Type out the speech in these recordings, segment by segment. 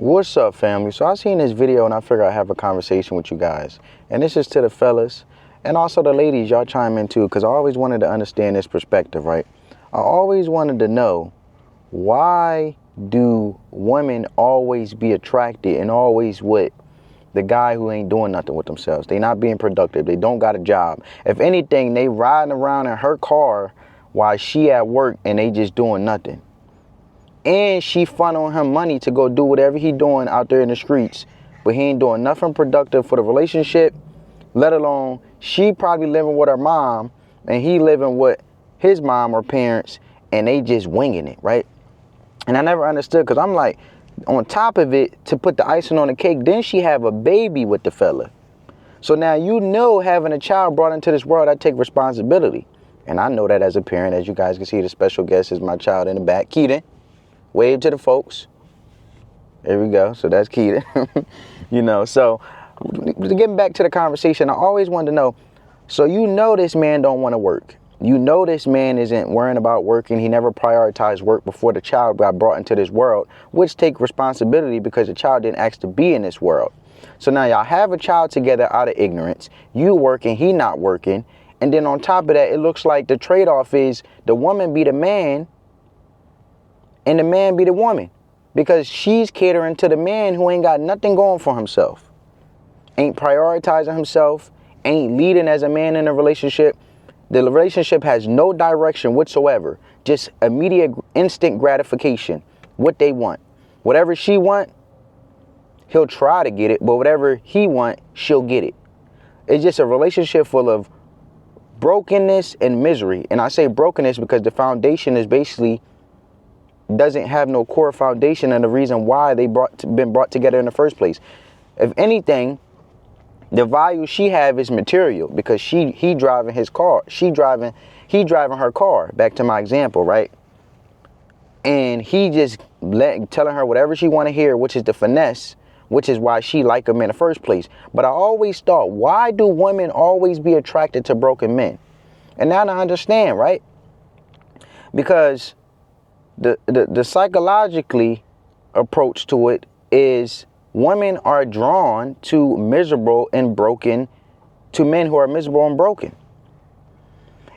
What's up, family? So I seen this video and I figured I'd have a conversation with you guys. And this is to the fellas and also the ladies, y'all chime in too, because I always wanted to understand this perspective, right? I always wanted to know, why do women always be attracted and always with the guy who ain't doing nothing with themselves? They not being productive. They don't got a job. If anything, they riding around in her car while she at work and they just doing nothing. And she funneling him money to go do whatever he doing out there in the streets, but he ain't doing nothing productive for the relationship, let alone she probably living with her mom and he living with his mom or parents, and they just winging it, right? And I never understood, because I'm like, on top of it, to put the icing on the cake, then she have a baby with the fella. So now having a child brought into this world, I take responsibility. And I know that as a parent. As you guys can see, the special guest is my child in the back, Keaton. Wave to the folks. There we go. So that's Keaton. So getting back to the conversation, I always wanted to know, so this man don't want to work. This man isn't worrying about working. He never prioritized work before the child got brought into this world, which take responsibility because the child didn't ask to be in this world. So now y'all have a child together out of ignorance. You working, he not working. And then on top of that, it looks like the trade-off is the woman be the man and the man be the woman, because she's catering to the man who ain't got nothing going for himself, ain't prioritizing himself, ain't leading as a man in a relationship. The relationship has no direction whatsoever, just immediate instant gratification, what they want. Whatever she want, he'll try to get it, but whatever he want, she'll get it. It's just a relationship full of brokenness and misery. And I say brokenness because the foundation is basically doesn't have no core foundation, and the reason why they been brought together in the first place. If anything, the value she have is material, because he driving his car, he driving her car. Back to my example, right? And he just telling her whatever she want to hear, which is the finesse, which is why she like him in the first place. But I always thought, why do women always be attracted to broken men? And now I understand, right? Because the psychologically approach to it is women are drawn to miserable and broken, to men who are miserable and broken.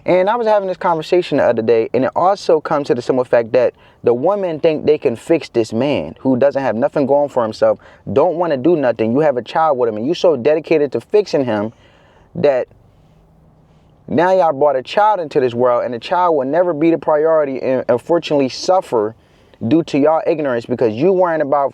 And I was having this conversation the other day, and it also comes to the simple fact that the women think they can fix this man who doesn't have nothing going for himself, don't want to do nothing. You have a child with him, and you're so dedicated to fixing him that now y'all brought a child into this world, and the child will never be the priority and unfortunately suffer due to y'all ignorance, because you worrying about.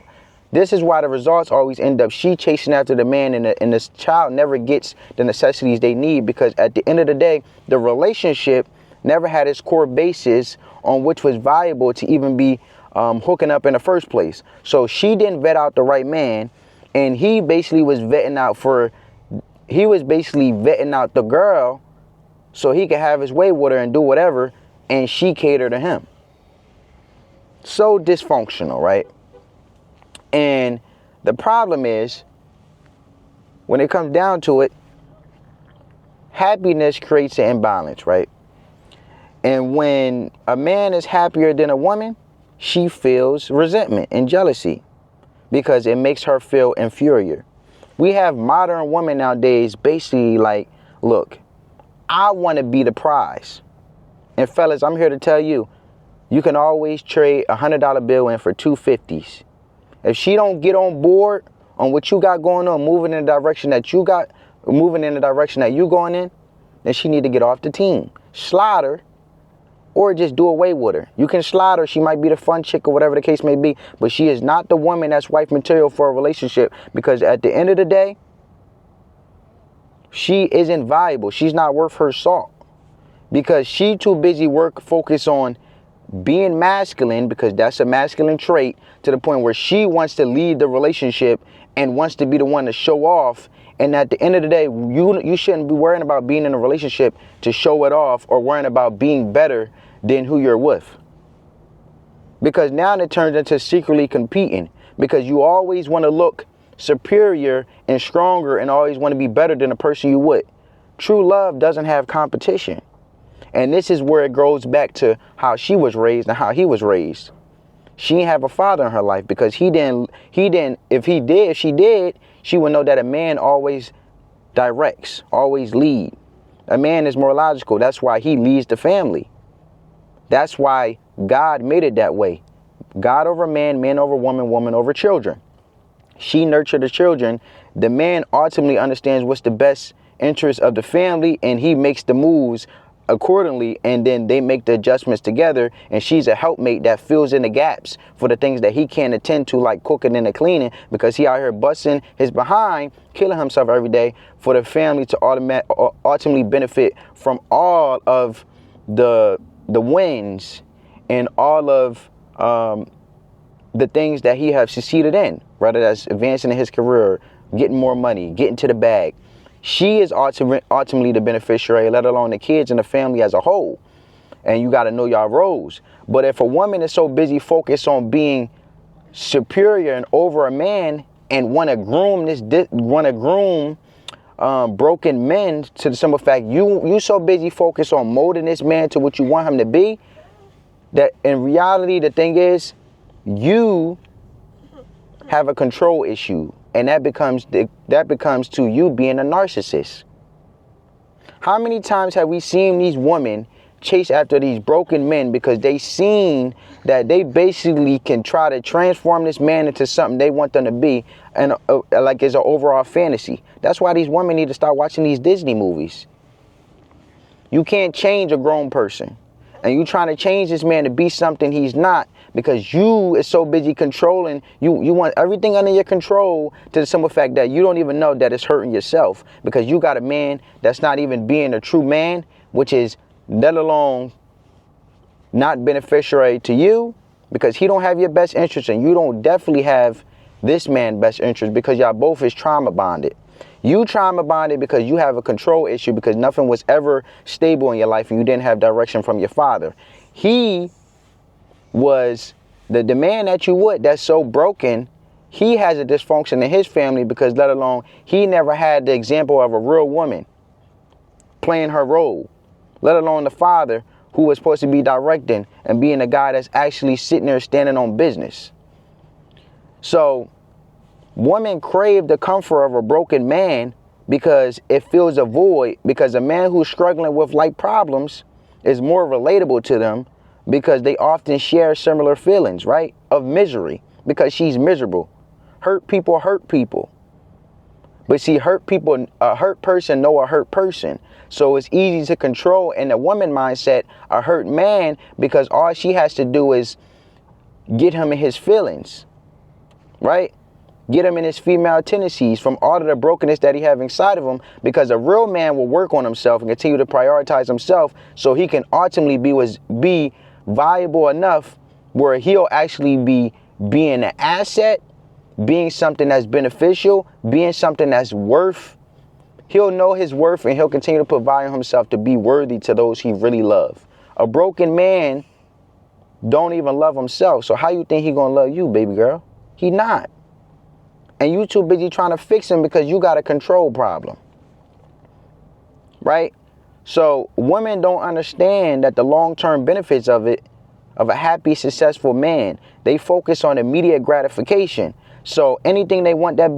This is why the results always end up she chasing after the man, and this child never gets the necessities they need, because at the end of the day, the relationship never had its core basis on which was valuable to even be hooking up in the first place. So she didn't vet out the right man, and he basically was vetting out the girl so he could have his way with her and do whatever, and she catered to him. So dysfunctional, right? And the problem is, when it comes down to it, happiness creates an imbalance, right? And when a man is happier than a woman, she feels resentment and jealousy, because it makes her feel inferior. We have modern women nowadays basically like, look, I want to be the prize. And fellas, I'm here to tell you, you can always trade a $100 bill in for $250s. If she don't get on board on what you got going on, moving in the direction that you going in, then she need to get off the team. Slide her, or just do away with her. You can slide her. She might be the fun chick or whatever the case may be, but she is not the woman that's wife material for a relationship, because at the end of the day, she isn't valuable. She's not worth her salt, because she too busy focus on being masculine, because that's a masculine trait, to the point where she wants to lead the relationship and wants to be the one to show off. And at the end of the day, you shouldn't be worrying about being in a relationship to show it off, or worrying about being better than who you're with, because now it turns into secretly competing, because you always want to look superior and stronger and always want to be better than the person you with. True love doesn't have competition. And this is where it goes back to how she was raised and how he was raised. She didn't have a father in her life because if she did, she would know that a man always directs, always lead. A man is more logical. That's why he leads the family. That's why God made it that way. God over man, man over woman, woman over children. She nurtured the children. The man ultimately understands what's the best interest of the family, and he makes the moves accordingly, and then they make the adjustments together, and she's a helpmate that fills in the gaps for the things that he can't attend to, like cooking and the cleaning, because he out here busting his behind, killing himself every day for the family to ultimately benefit from all of the wins and all of the things that he has succeeded in, whether that's advancing in his career, getting more money, getting to the bag. She is ultimately the beneficiary, let alone the kids and the family as a whole. And you got to know y'all roles. But if a woman is so busy focused on being superior and over a man and want to groom broken men to the simple fact you so busy focused on molding this man to what you want him to be, that in reality the thing is you have a control issue. And that becomes to you being a narcissist. How many times have we seen these women chase after these broken men because they seen that they basically can try to transform this man into something they want them to be, and like it's an overall fantasy. That's why these women need to start watching these Disney movies. You can't change a grown person. And you trying to change this man to be something he's not because you is so busy controlling. You want everything under your control to the simple fact that you don't even know that it's hurting yourself because you got a man that's not even being a true man, which is let alone not beneficiary to you because he don't have your best interest and you don't definitely have this man's best interest because y'all both is trauma bonded. You trauma bonded because you have a control issue because nothing was ever stable in your life and you didn't have direction from your father. He was the man that you would that's so broken. He has a dysfunction in his family because let alone he never had the example of a real woman playing her role, let alone the father who was supposed to be directing and being a guy that's actually sitting there standing on business. So women crave the comfort of a broken man because it fills a void, because a man who's struggling with like problems is more relatable to them because they often share similar feelings, right? Of misery, because she's miserable. Hurt people hurt people. But see, hurt people, a hurt person know a hurt person. So it's easy to control in the woman mindset a hurt man because all she has to do is get him in his feelings, right? Get him in his female tendencies from all of the brokenness that he have inside of him, because a real man will work on himself and continue to prioritize himself so he can ultimately be viable enough where he'll actually be being an asset, being something that's beneficial, being something that's worth. He'll know his worth and he'll continue to put value on himself to be worthy to those he really loves. A broken man don't even love himself. So how you think he gonna love you, baby girl? He not. And you too busy trying to fix him because you got a control problem. Right? So women don't understand that the long-term benefits of a happy, successful man, they focus on immediate gratification. So anything they want that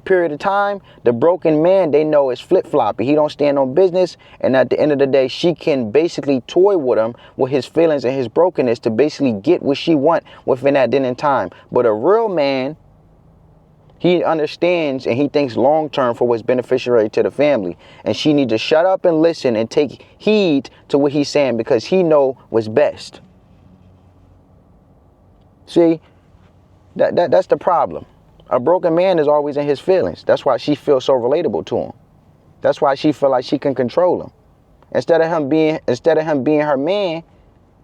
period of time, the broken man, they know is flip-floppy. He don't stand on business. And at the end of the day, she can basically toy with him with his feelings and his brokenness to basically get what she want within that then and time. But a real man, he understands and he thinks long-term for what's beneficiary to the family. And she needs to shut up and listen and take heed to what he's saying because he know what's best. See, that's the problem. A broken man is always in his feelings. That's why she feels so relatable to him. That's why she feel like she can control him. Instead of him being her man,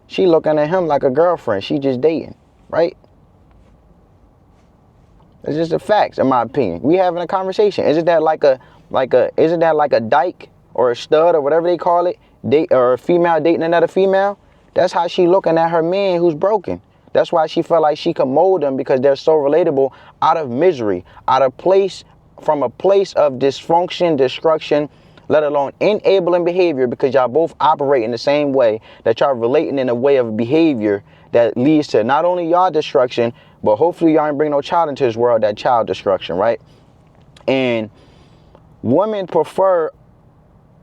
she looking at him like a girlfriend. She just dating, right? It's just the facts, in my opinion. We having a conversation. Isn't that like a dyke or a stud or whatever they call it, or a female dating another female? That's how she looking at her man who's broken. That's why she felt like she could mold them because they're so relatable out of misery, from a place of dysfunction, destruction, let alone enabling behavior, because y'all both operate in the same way, that y'all relating in a way of behavior that leads to not only y'all destruction, but hopefully y'all ain't bring no child into this world, that child destruction, right? And women prefer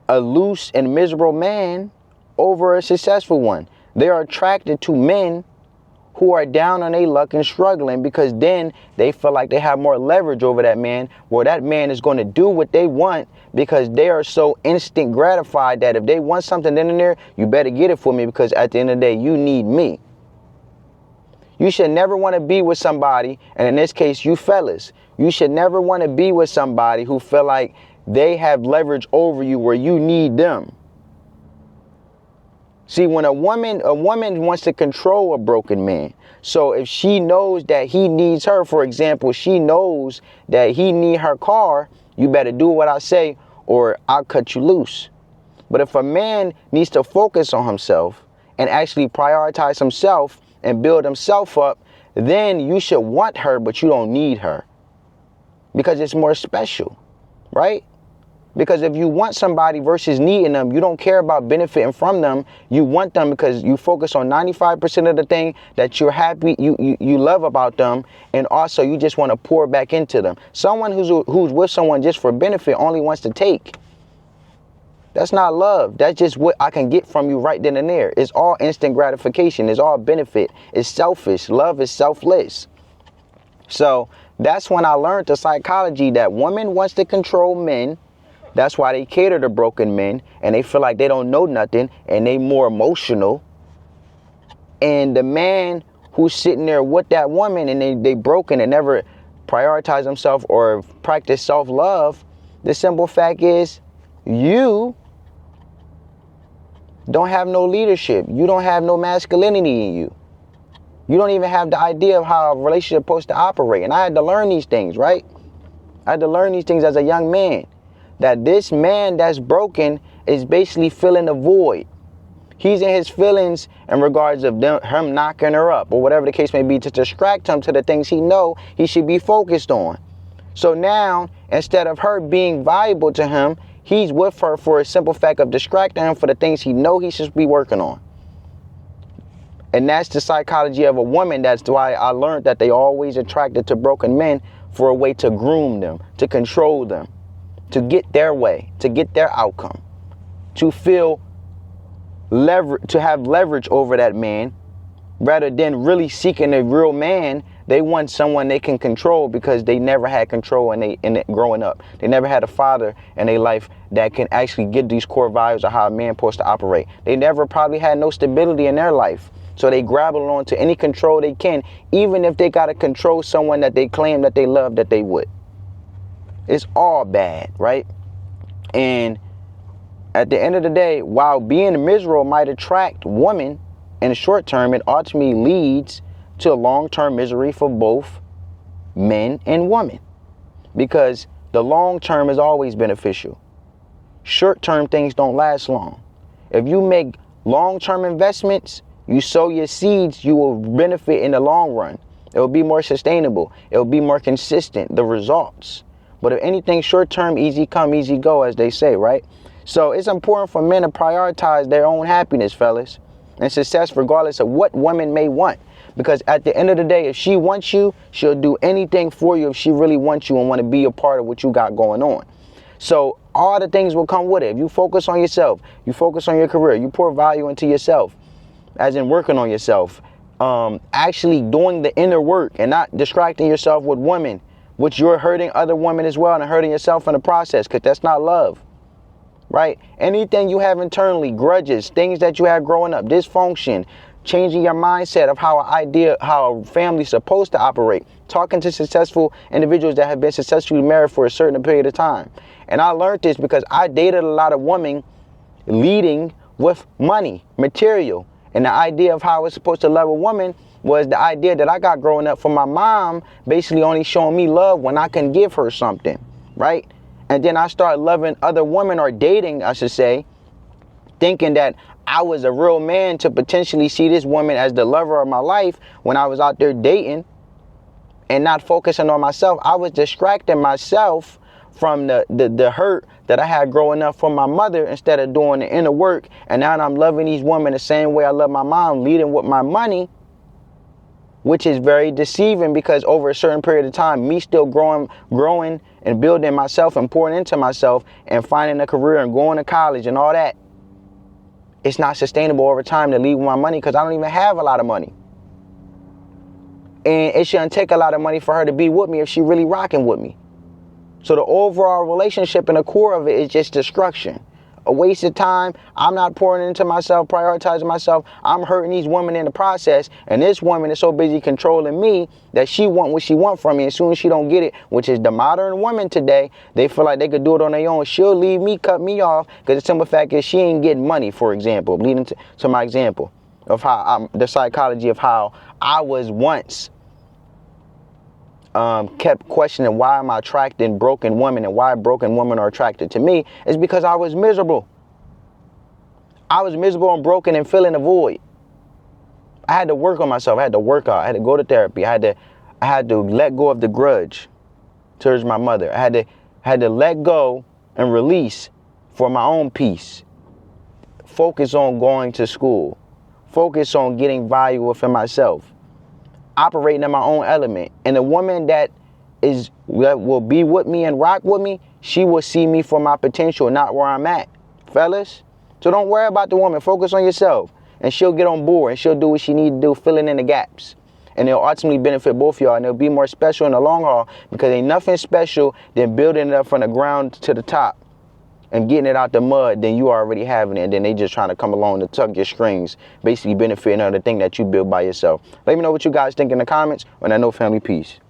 a loose and miserable man over a successful one. They are attracted to men who are down on their luck and struggling, because then they feel like they have more leverage over that man, where that man is going to do what they want, because they are so instant gratified that if they want something then and there, you better get it for me, because at the end of the day, you need me. You should never want to be with somebody, and in this case, you fellas, you should never want to be with somebody who feel like they have leverage over you where you need them. See, when a woman wants to control a broken man. So if she knows that he needs her, for example, she knows that he need her car, you better do what I say or I'll cut you loose. But if a man needs to focus on himself and actually prioritize himself and build himself up, then you should want her, but you don't need her, because it's more special, right? Because if you want somebody versus needing them, you don't care about benefiting from them. You want them because you focus on 95% of the thing that you're happy, you love about them. And also you just want to pour back into them. Someone who's with someone just for benefit only wants to take. That's not love. That's just what I can get from you right then and there. It's all instant gratification. It's all benefit. It's selfish. Love is selfless. So that's when I learned the psychology that women wants to control men. That's why they cater to broken men, and they feel like they don't know nothing, and they more emotional. And the man who's sitting there with that woman and they broken and never prioritize themselves or practice self-love, the simple fact is you don't have no leadership. You don't have no masculinity in you. You don't even have the idea of how a relationship is supposed to operate. And I had to learn these things, right? I had to learn these things as a young man. That this man that's broken is basically filling a void. He's in his feelings in regards of him knocking her up or whatever the case may be, to distract him to the things he know he should be focused on. So now, instead of her being valuable to him, he's with her for a simple fact of distracting him for the things he know he should be working on. And that's the psychology of a woman. That's why I learned that they always attracted to broken men, for a way to groom them, to control them, to get their way, to get their outcome, to feel to have leverage over that man, rather than really seeking a real man. They want someone they can control, because they never had control in growing up. They never had a father in their life that can actually get these core values of how a man supposed to operate. They never probably had no stability in their life. So they grab on to any control they can, even if they got to control someone that they claim that they love, that they would. It's all bad, right? And at the end of the day, while being miserable might attract women in the short term, it ultimately leads to long-term misery for both men and women, because the long term is always beneficial. Short-term things don't last long. If you make long-term investments, you sow your seeds, you will benefit in the long run. It will be more sustainable. It will be more consistent, the results. But if anything short-term, easy come, easy go, as they say, right? So it's important for men to prioritize their own happiness, fellas, and success regardless of what women may want. Because at the end of the day, if she wants you, she'll do anything for you if she really wants you and want to be a part of what you got going on. So all the things will come with it. If you focus on yourself, you focus on your career, you pour value into yourself, as in working on yourself, actually doing the inner work and not distracting yourself with women, which you're hurting other women as well and hurting yourself in the process, because that's not love, right? Anything you have internally, grudges, things that you had growing up, dysfunction, changing your mindset of how a family's supposed to operate, talking to successful individuals that have been successfully married for a certain period of time. And I learned this because I dated a lot of women leading with money, material. And the idea of how I was supposed to love a woman was the idea that I got growing up from my mom, basically only showing me love when I can give her something, right? And then I started loving other women, or dating, I should say, thinking that I was a real man to potentially see this woman as the lover of my life when I was out there dating and not focusing on myself. I was distracting myself from the hurt that I had growing up from my mother instead of doing the inner work. And now I'm loving these women the same way I love my mom, leading with my money, which is very deceiving because over a certain period of time, me still growing and building myself and pouring into myself and finding a career and going to college and all that, it's not sustainable over time to leave with my money because I don't even have a lot of money. And it shouldn't take a lot of money for her to be with me if she really rocking with me. So the overall relationship and the core of it is just destruction. A waste of time. I'm not pouring into myself, prioritizing myself. I'm hurting these women in the process. And this woman is so busy controlling me that she want what she want from me. As soon as she don't get it, which is the modern woman today, they feel like they could do it on their own. She'll leave me, cut me off, because the simple fact is she ain't getting money, for example. Leading to my example of how the psychology of how I was once kept questioning why am I attracting broken women and why broken women are attracted to me is because I was miserable. I was miserable and broken and feeling a void. I had to work on myself. I had to work out. I had to go to therapy. I had to let go of the grudge towards my mother. I had to let go and release for my own peace. Focus on going to school. Focus on getting value within myself. Operating in my own element. And the woman that will be with me and rock with me, she will see me for my potential, not where I'm at. Fellas, so don't worry about the woman. Focus on yourself. And she'll get on board and she'll do what she needs to do, filling in the gaps. And it'll ultimately benefit both of y'all, and it'll be more special in the long haul because ain't nothing special than building it up from the ground to the top and getting it out the mud than you already having it, and then they just trying to come along to tug your strings, basically benefiting on the thing that you build by yourself. Let me know what you guys think in the comments. On that note, family, peace.